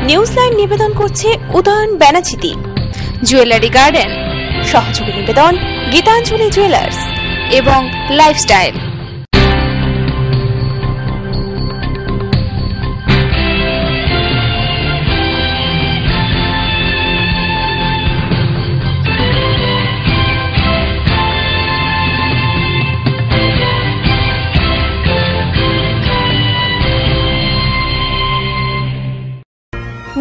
News line নিবেদন করছে Udayan Benachiti jewellery garden, সহযোগী নিবেদন গীতাঞ্জলি জুয়েলার্স এবং লাইফস্টাইল।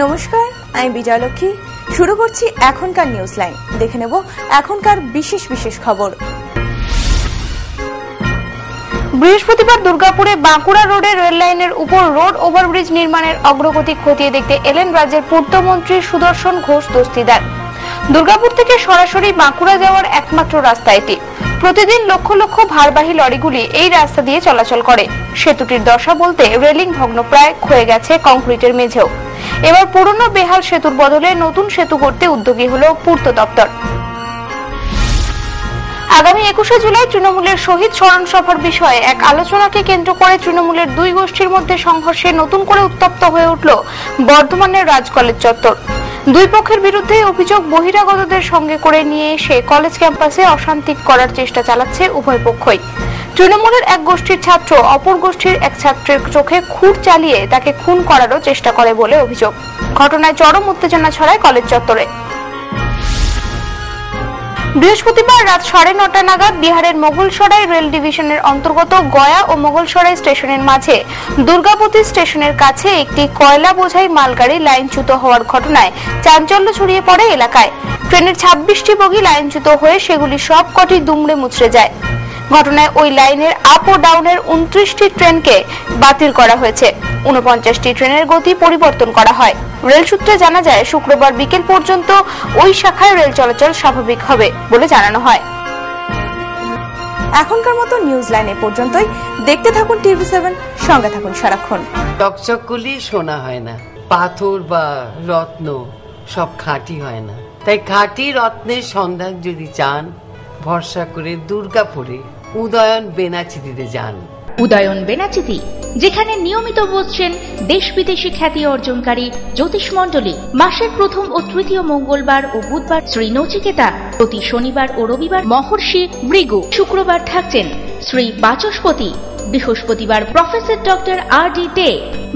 নমস্কার, আমি বিজয়লক্ষ্মী। শুরু করছি এখনকার নিউজ লাইন। দেখে নেব এখনকার বিশেষ খবর। বৃহস্পতিবার দুর্গাপুরে বাঁকুড়া রোডে রেল লাইনের উপর রোড ওভারব্রিজ নির্মাণের অগ্রগতি খতিয়ে দেখতে এলেন রাজ্যের পূর্তমন্ত্রী সুদর্শন ঘোষ দস্তিদার। দুর্গাপুর থেকে সরাসরি বাঁকুড়া যাওয়ার একমাত্র রাস্তা এটি। প্রতিদিন লক্ষ লক্ষ ভারবাহী লরিগুলি এই রাস্তা দিয়ে চলাচল করে। সেতুটির দশা বলতে রেলিং ভগ্নপ্রায়, ক্ষয়ে গেছে কংক্রিটের মেঝেও। এবার পুরনো বেহাল সেতুর বদলে নতুন সেতু করতে উদ্যোগী হলো পূর্ত দপ্তর। আগামী 21শে জুলাই তৃণমূলের শহীদ স্মরণ সভার বিষয়ে এক আলোচনাকে কেন্দ্র করে তৃণমূলের দুই গোষ্ঠীর মধ্যে সংঘর্ষে নতুন করে উত্তপ্ত হয়ে উঠল বর্ধমানের রাজ কলেজ চত্বর। দুই পক্ষের বিরুদ্ধে অভিযোগ বহিরাগতদের সঙ্গে করে নিয়ে এসে কলেজ ক্যাম্পাসে অশান্তি করার চেষ্টা চালাচ্ছে উভয় পক্ষই। তৃণমূলের এক গোষ্ঠীর ছাত্র অপর গোষ্ঠীর এক ছাত্রের চোখে খুর চালিয়ে তাকে খুন করারও চেষ্টা করে বলে অভিযোগ। ঘটনায় চরম উত্তেজনা ছড়ায় কলেজ চত্বরে। বৃহস্পতিবার রাত 9:30 নাগাদ বিহারের মোগলসরাই রেল ডিভিশনের অন্তর্গত গয়া ও মোগলসরাই স্টেশনের মাঝে দুর্গাপতি স্টেশনের কাছে একটি কয়লা বোঝাই মালগাড়ি লাইনচ্যুত হওয়ার ঘটনায় চাঞ্চল্য ছড়িয়ে পড়ে এলাকায়। ট্রেনের 26টি বগি লাইনচ্যুত হয়ে সেগুলি সবকটি দুমড়ে মুচড়ে যায়। ঘটনায় ওই লাইনের আপ ও ডাউনের 29টি ট্রেনকে বাতিল করা হয়েছে। 49টি ট্রেনের গতি পরিবর্তন করা হয়। রেল সূত্রে জানা যায়, শুক্রবার বিকেল পর্যন্ত ওই শাখায় রেল চলাচল স্বাভাবিক হবে বলে জানানো হয়। এখনকার মতো নিউজ লাইনে পর্যন্তই। দেখতে থাকুন TV7, সঙ্গে থাকুন সারাক্ষণ। চকচকগুলি সোনা হয় না, পাথর বা রত্ন সব খাঁটি হয় না। তাই খাঁটি রত্নের সন্ধান যদি চান, ভরসা করে দুর্গাপুরে উদয়ন বেনাচিতিতে যান। উদয়ন বেনাচিতি, যেখানে নিয়মিত বসছেন দেশ বিদেশি খ্যাতি অর্জনকারী জ্যোতিষ মণ্ডলী। মাসের প্রথম ও তৃতীয় মঙ্গলবার ও বুধবার শ্রী নচিকেতা, প্রতি শনিবার ও রবিবার মহর্ষি ভৃগু, শুক্রবার থাকছেন শ্রী বাচস্পতি, বৃহস্পতিবার প্রফেসর ডক্টর RD ডে,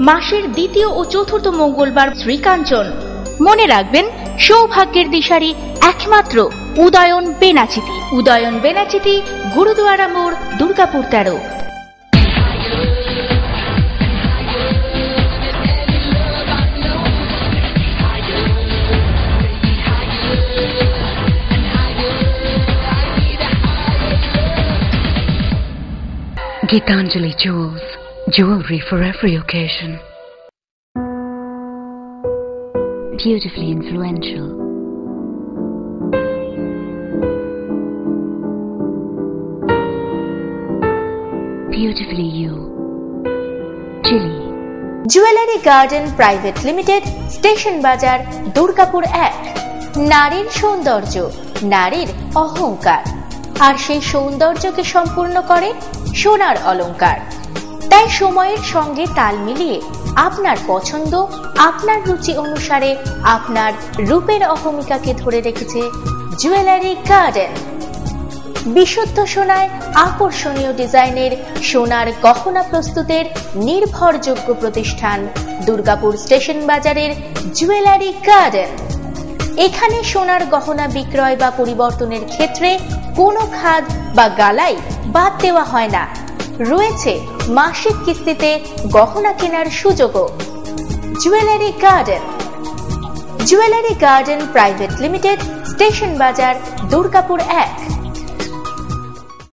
মাসের দ্বিতীয় ও চতুর্থ মঙ্গলবার শ্রীকাঞ্চন। মনে রাখবেন, সৌভাগ্যের দিশারি একমাত্র উদয়ন বেনাচিতি। উদয়ন বেনাচিতি, গুরুদুয়ারা মোড়, Durgapur 13। Gitanjali Jewels, jewelry for every occasion. Beautifully influential. Beautifully you. Chili. Jewellery garden private limited, station বাজার, দুর্গাপুর 1। নারীর সৌন্দর্য, নারীর অহংকার, আর সেই সৌন্দর্যকে সম্পূর্ণ করে সোনার অলংকার। তাই সময়ের সঙ্গে তাল মিলিয়ে আপনার পছন্দ, আপনার রুচি অনুসারে আপনার রূপের অহমিকাকে ধরে রেখেছে জুয়েলারি গার্ডেন। বিশুদ্ধ সোনায় আকর্ষণীয় ডিজাইনের সোনার গহনা প্রস্তুতের নির্ভরযোগ্য প্রতিষ্ঠান দুর্গাপুর স্টেশন বাজারের জুয়েলারি গার্ডেন। এখানে সোনার গহনা বিক্রয় বা পরিবর্তনের ক্ষেত্রে কোনো খাদ বা গালাই বাদ দেওয়া হয় না। রয়েছে মাসিক কিস্তিতে গহনা কেনার সুযোগও। Jewellery garden. Jewellery garden private limited, station বাজার, দুর্গাপুর 1।